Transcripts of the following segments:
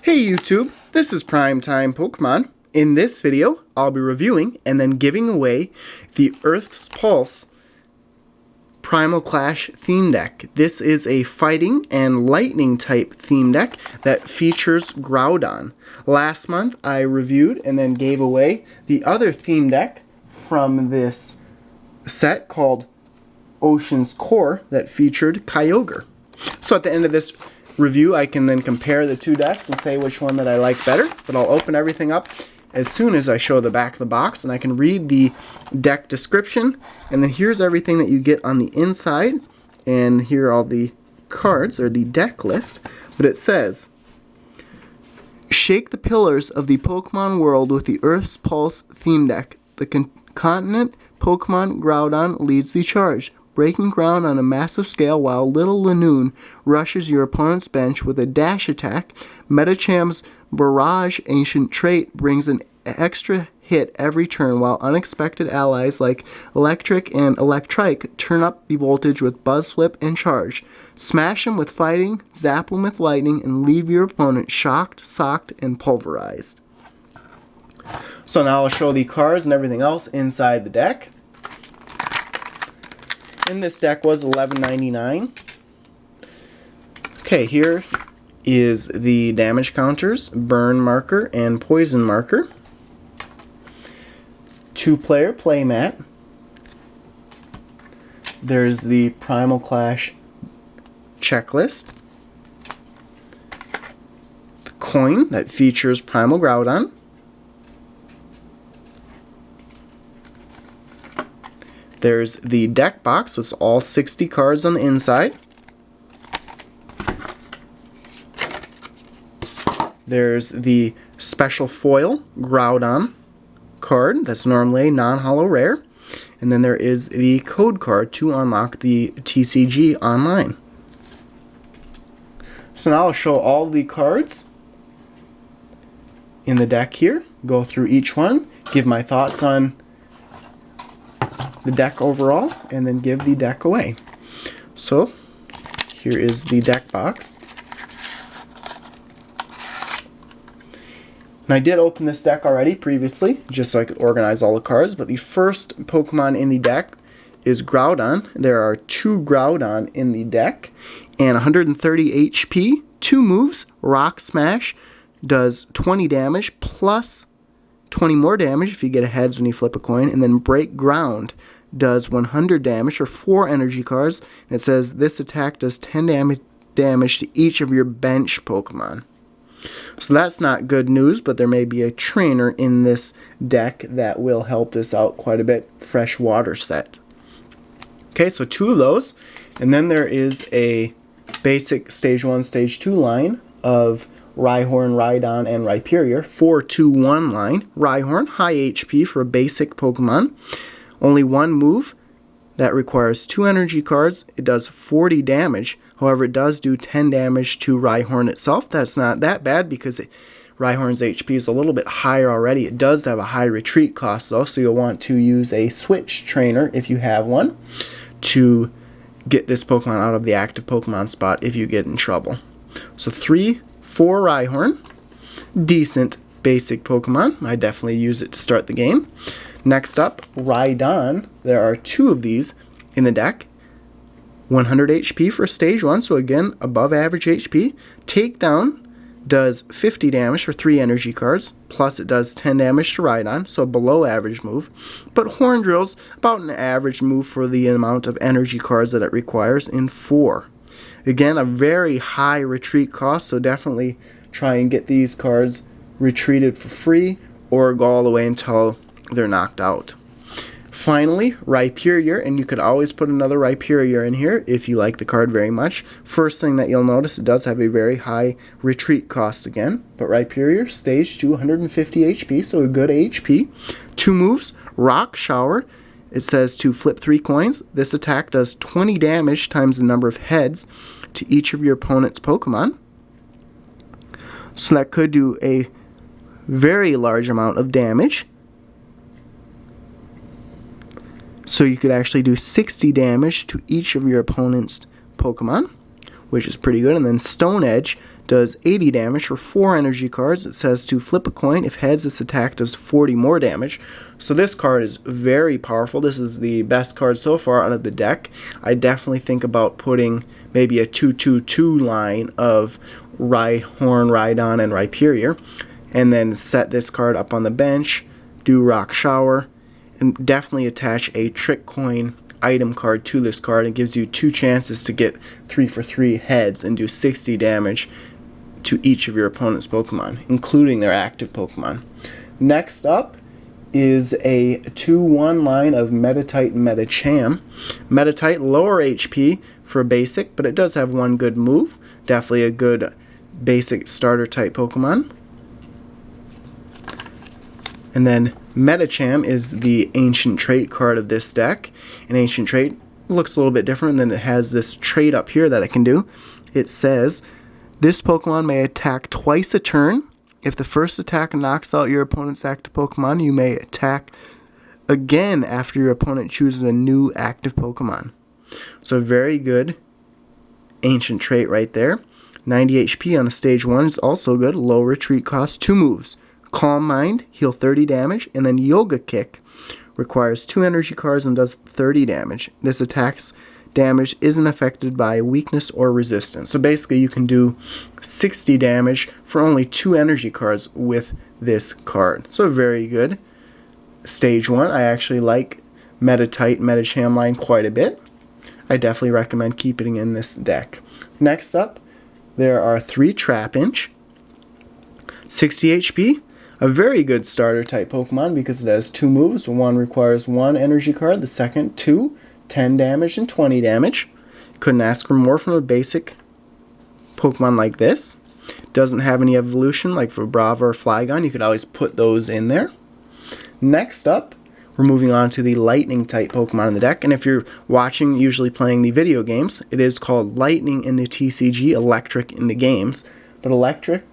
Hey YouTube, this is PrimetimePokemon. In this video, I'll be reviewing and then giving away the Earth's Pulse Primal Clash theme deck. This is a fighting and lightning type theme deck that features Groudon. Last month, I reviewed and then gave away the other theme deck from this set called Ocean's Core that featured Kyogre. So at the end of this review, I can then compare the two decks and say which one that I like better. But I'll open everything up as soon as I show the back of the box, and I can read the deck description. And then here's everything that you get on the inside, and here are all the cards, or the deck list. But it says, shake the pillars of the Pokemon world with the Earth's Pulse theme deck. The continent Pokemon Groudon leads the charge, breaking ground on a massive scale while Little Lanoon rushes your opponent's bench with a dash attack. Medicham's Barrage Ancient trait brings an extra hit every turn, while unexpected allies like Electric and Electrike turn up the voltage with Buzz Flip and Charge. Smash them with Fighting, zap them with Lightning, and leave your opponent shocked, socked, and pulverized. So now I'll show the cards and everything else inside the deck. And this deck was $11.99. Okay, here is the damage counters, burn marker and poison marker. 2-player playmat. There's the Primal Clash checklist. The coin that features Primal Groudon. There's the deck box with all 60 cards on the inside. There's the special foil Groudon card that's normally a non-holo rare. And then there is the code card to unlock the TCG online. So now I'll show all the cards in the deck here, go through each one, give my thoughts on the deck overall, and then give the deck away. So here is the deck box. And I did open this deck already previously, just so I could organize all the cards, but the first Pokemon in the deck is Groudon. There are 2 Groudon in the deck, and 130 HP, 2 moves. Rock Smash does 20 damage, plus 20 more damage if you get a heads when you flip a coin, and then Break Ground does 100 damage for 4 energy cards. And it says this attack does 10 damage to each of your bench Pokemon. So that's not good news, but there may be a trainer in this deck that will help this out quite a bit. Fresh water set. Okay, so 2 of those, and then there is a basic stage 1, stage 2 line of Rhyhorn, Rhydon, and Rhyperior. 4-2-1 line. Rhyhorn, high HP for a basic Pokemon. Only 1 move that requires 2 energy cards. It does 40 damage. However, it does do 10 damage to Rhyhorn itself. That's not that bad because Rhyhorn's HP is a little bit higher already. It does have a high retreat cost though, so you'll want to use a switch trainer if you have one to get this Pokemon out of the active Pokemon spot if you get in trouble. So 3-4 Rhyhorn. Decent basic Pokemon. I definitely use it to start the game. Next up, Rhydon. There are 2 of these in the deck. 100 HP for stage 1, so again, above average HP. Takedown does 50 damage for 3 energy cards, plus it does 10 damage to Rhydon, so below average move. But Horn Drill's about an average move for the amount of energy cards that it requires in 4. Again, a very high retreat cost, so definitely try and get these cards retreated for free, or go all the way until they're knocked out. Finally, Rhyperior, and you could always put another Rhyperior in here if you like the card very much. First thing that you'll notice, it does have a very high retreat cost again. But Rhyperior, stage 2, 150 HP, so a good HP. 2 moves, Rock Shower. It says to flip 3 coins. This attack does 20 damage times the number of heads to each of your opponent's Pokemon. So that could do a very large amount of damage. So you could actually do 60 damage to each of your opponent's Pokemon, which is pretty good. And then Stone Edge does 80 damage for 4 energy cards. It says to flip a coin. If heads, this attack does 40 more damage. So this card is very powerful. This is the best card so far out of the deck. I definitely think about putting maybe a 2-2-2 line of Rhyhorn, Groudon, and Rhyperior, and then set this card up on the bench, do Rock Shower, and definitely attach a Trick Coin item card to this card. It gives you 2 chances to get 3 for 3 heads and do 60 damage to each of your opponent's Pokemon, including their active Pokemon. Next up is a 2-1 line of Meditite and Medicham. Meditite, lower HP for basic, but it does have one good move. Definitely a good basic starter type Pokemon. And then Medicham is the ancient trait card of this deck. An ancient trait looks a little bit different, than it has this trait up here that it can do. It says, this Pokemon may attack twice a turn. If the first attack knocks out your opponent's active Pokemon, you may attack again after your opponent chooses a new active Pokemon. So very good ancient trait right there. 90 HP on a stage 1 is also good. Low retreat cost, 2 moves. Calm Mind, heal 30 damage, and then Yoga Kick requires 2 energy cards and does 30 damage. This attack's damage isn't affected by weakness or resistance. So basically you can do 60 damage for only 2 energy cards with this card. So very good. Stage 1, I actually like Meditite, Medicham line quite a bit. I definitely recommend keeping it in this deck. Next up, there are 3 Trapinch. 60 HP. A very good starter type Pokemon because it has 2 moves. One requires 1 energy card, the second 2, 10 damage and 20 damage. Couldn't ask for more from a basic Pokemon like this. Doesn't have any evolution like for Brava or Flygon. You could always put those in there. Next up, we're moving on to the Lightning type Pokemon in the deck. And if you're watching, usually playing the video games, it is called Lightning in the TCG, Electric in the games. But Electric,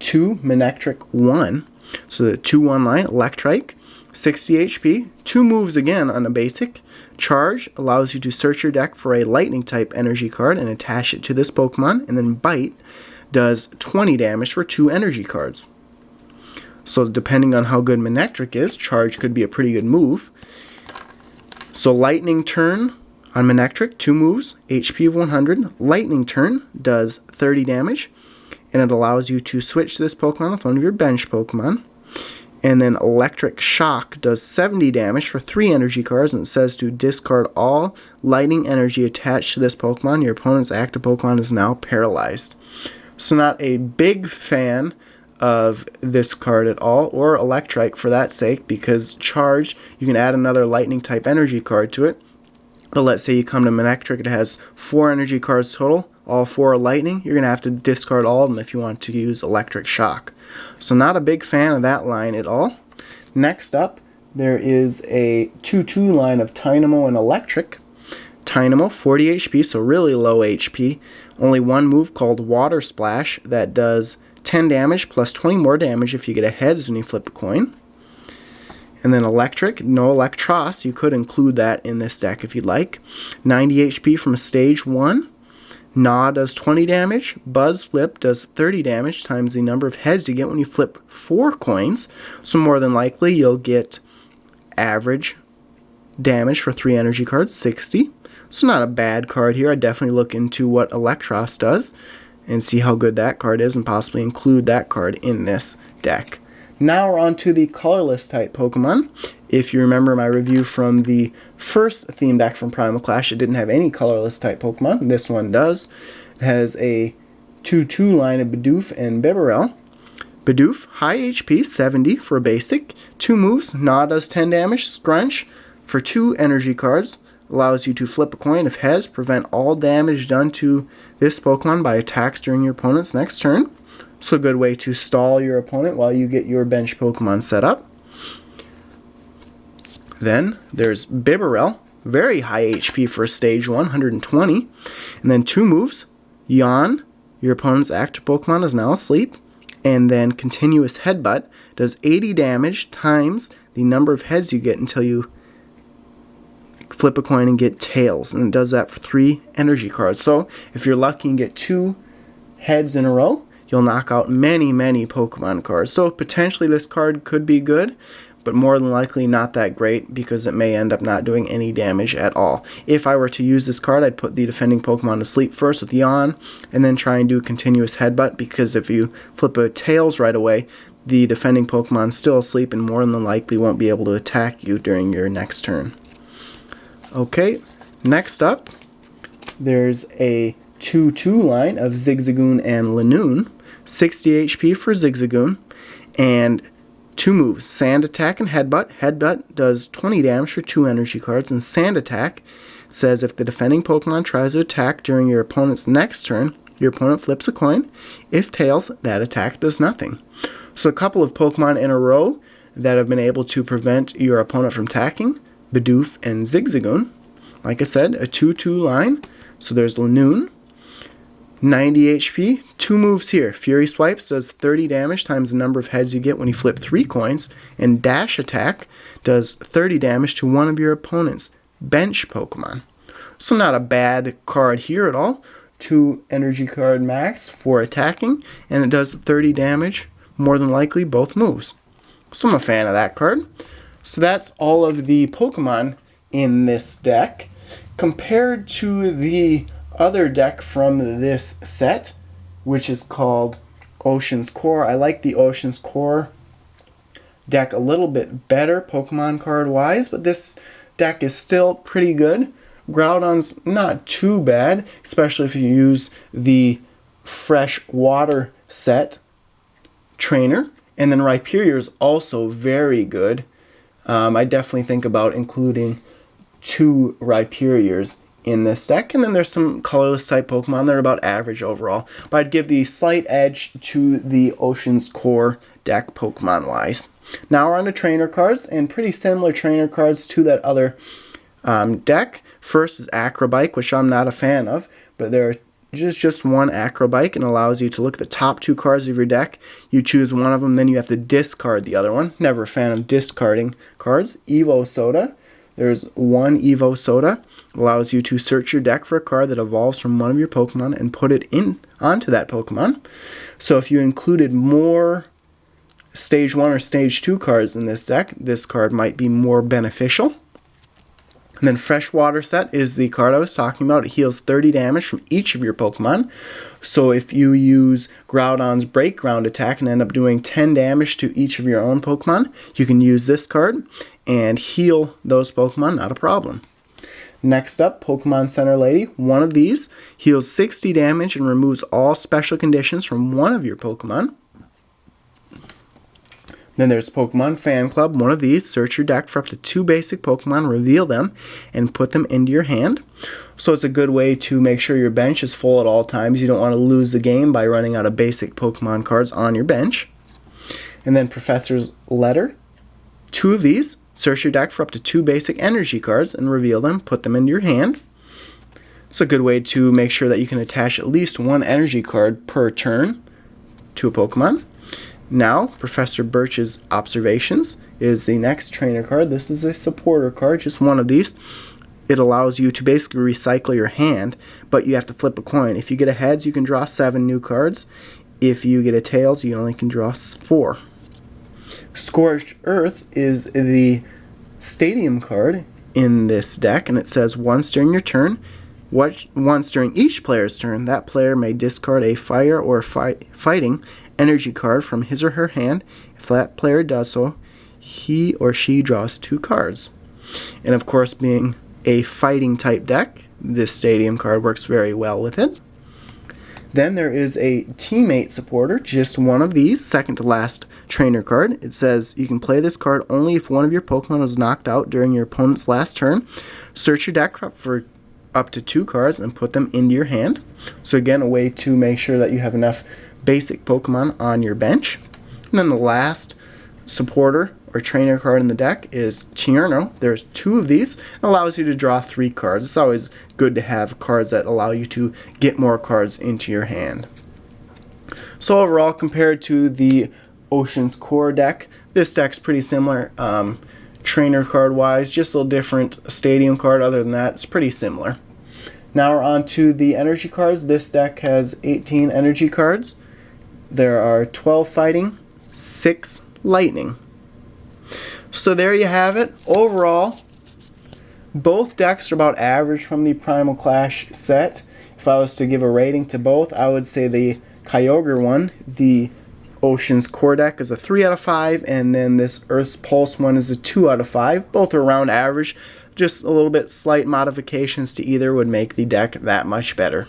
2, Manectric 1. So the 2-1 line, Electrike, 60 HP, 2 moves again on a basic. Charge allows you to search your deck for a Lightning type energy card and attach it to this Pokemon. And then Bite does 20 damage for 2 energy cards. So depending on how good Manectric is, Charge could be a pretty good move. So Lightning Turn on Manectric, 2 moves, HP of 100. Lightning Turn does 30 damage. And it allows you to switch this Pokemon with one of your bench Pokemon. And then Electric Shock does 70 damage for 3 energy cards, and it says to discard all lightning energy attached to this Pokemon. Your opponent's active Pokemon is now paralyzed. So not a big fan of this card at all, or Electrike for that sake, because Charge, you can add another lightning type energy card to it. But let's say you come to Manectric, it has 4 energy cards total. All 4 are lightning. You're going to have to discard all of them if you want to use Electric Shock. So not a big fan of that line at all. Next up, there is a 2-2 line of Dynamo and Electric. Dynamo, 40 HP, so really low HP. Only one move called Water Splash that does 10 damage plus 20 more damage if you get a heads when you flip a coin. And then Electric, no Electros. You could include that in this deck if you'd like. 90 HP from stage 1. Gnaw does 20 damage. Buzz Flip does 30 damage times the number of heads you get when you flip 4 coins. So more than likely you'll get average damage for 3 energy cards, 60. So not a bad card here. I'd definitely look into what Electros does and see how good that card is and possibly include that card in this deck. Now we're on to the Colorless type Pokemon. If you remember my review from the first theme deck from Primal Clash, it didn't have any Colorless type Pokemon. This one does. It has a 2-2 line of Bidoof and Bibarel. Bidoof, high HP, 70 for a basic. 2 moves, Gnaw does 10 damage. Scrunch for 2 energy cards. Allows you to flip a coin if heads, prevent all damage done to this Pokemon by attacks during your opponent's next turn. So a good way to stall your opponent while you get your bench Pokemon set up. Then there's Bibarel, very high HP for stage 1, 120. And then 2 moves, Yawn, your opponent's active Pokemon is now asleep. And then Continuous Headbutt does 80 damage times the number of heads you get until you flip a coin and get tails, and it does that for 3 energy cards. So if you're lucky and get 2 heads in a row, you'll knock out many Pokemon cards. So potentially this card could be good, but more than likely not that great, because it may end up not doing any damage at all. If I were to use this card, I'd put the defending Pokemon to sleep first with Yawn, and then try and do a continuous headbutt, because if you flip a tails right away, the defending Pokemon's still asleep and more than likely won't be able to attack you during your next turn. Okay, next up, there's a 2-2 line of Zigzagoon and Lanoon. 60 HP for Zigzagoon, and 2 moves, Sand Attack and Headbutt. Headbutt does 20 damage for 2 energy cards, and Sand Attack says if the defending Pokemon tries to attack during your opponent's next turn, your opponent flips a coin. If tails, that attack does nothing. So a couple of Pokemon in a row that have been able to prevent your opponent from attacking, Bidoof and Zigzagoon. Like I said, a 2-2 line. So there's Lanoon, 90 HP, 2 moves here. Fury Swipes does 30 damage times the number of heads you get when you flip 3 coins, and Dash Attack does 30 damage to one of your opponent's bench Pokemon. So not a bad card here at all. 2 energy card max for attacking, and it does 30 damage, more than likely both moves. So I'm a fan of that card. So that's all of the Pokemon in this deck. Compared to the other deck from this set, which is called Ocean's Core, I like the Ocean's Core deck a little bit better Pokemon card wise, but this deck is still pretty good. Groudon's not too bad, especially if you use the fresh water set trainer, and then Rhyperior is also very good. I definitely think about including 2 Rhyperiors in this deck, and then there's some colorless type Pokemon that are about average overall, but I'd give the slight edge to the Ocean's Core deck Pokemon wise. Now we're on to trainer cards, and pretty similar trainer cards to that other deck. First is Acrobike, which I'm not a fan of, but there are just one Acrobike, and allows you to look at the top 2 cards of your deck. You choose one of them, then you have to discard the other one. Never a fan of discarding cards. Evo Soda. There's one Evo Soda. Allows you to search your deck for a card that evolves from one of your Pokemon and put it onto that Pokemon. So if you included more Stage 1 or Stage 2 cards in this deck, this card might be more beneficial. And then Freshwater Set is the card I was talking about. It heals 30 damage from each of your Pokemon. So if you use Groudon's Break Ground attack and end up doing 10 damage to each of your own Pokemon, you can use this card and heal those Pokemon, not a problem. Next up, Pokemon Center Lady. One of these heals 60 damage and removes all special conditions from one of your Pokemon. Then there's Pokemon Fan Club. One of these, search your deck for up to 2 basic Pokemon, reveal them, and put them into your hand. So it's a good way to make sure your bench is full at all times. You don't want to lose the game by running out of basic Pokemon cards on your bench. And then Professor's Letter. 2 of these, search your deck for up to 2 basic energy cards and reveal them, put them into your hand. It's a good way to make sure that you can attach at least 1 energy card per turn to a Pokemon. Now, Professor Birch's Observations is the next trainer card. This is a supporter card, just one of these. It allows you to basically recycle your hand, but you have to flip a coin. If you get a heads, you can draw 7 new cards. If you get a tails, you only can draw 4. Scorched Earth is the stadium card in this deck, and it says once during your turn, once during each player's turn, that player may discard a fire or fighting energy card from his or her hand. If that player does so, he or she draws 2 cards. And of course, being a fighting type deck, this stadium card works very well with it. Then there is a teammate supporter, just one of these, second to last trainer card. It says you can play this card only if one of your Pokemon was knocked out during your opponent's last turn. Search your deck for up to 2 cards and put them into your hand. So again, a way to make sure that you have enough basic Pokemon on your bench. And then the last supporter or trainer card in the deck is Tierno. There's 2 of these. It allows you to draw 3 cards. It's always good to have cards that allow you to get more cards into your hand. So overall, compared to the Ocean's Core deck, this deck's pretty similar. trainer card wise, just a little different stadium card. Other than that, it's pretty similar. Now we're on to the energy cards. This deck has 18 energy cards. There are 12 fighting, 6 lightning. So there you have it. Overall, both decks are about average from the Primal Clash set. If I was to give a rating to both, I would say the Kyogre one, the Ocean's Core deck, is a 3 out of 5, and then this Earth's Pulse one is a 2 out of 5. Both are around average. Just a little bit slight modifications to either would make the deck that much better.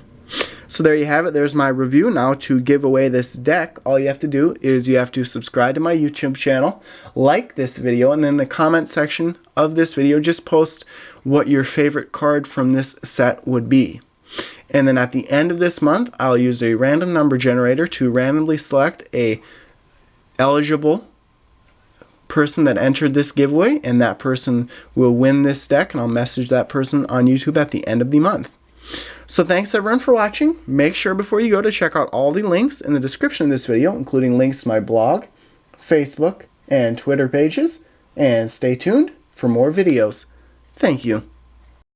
So there you have it. There's my review. Now to give away this deck, all you have to do is you have to subscribe to my YouTube channel, like this video, and then in the comment section of this video, just post what your favorite card from this set would be. And then at the end of this month, I'll use a random number generator to randomly select a eligible person that entered this giveaway, and that person will win this deck, and I'll message that person on YouTube at the end of the month. So thanks everyone for watching. Make sure before you go to check out all the links in the description of this video, including links to my blog, Facebook, and Twitter pages, and stay tuned for more videos. Thank you.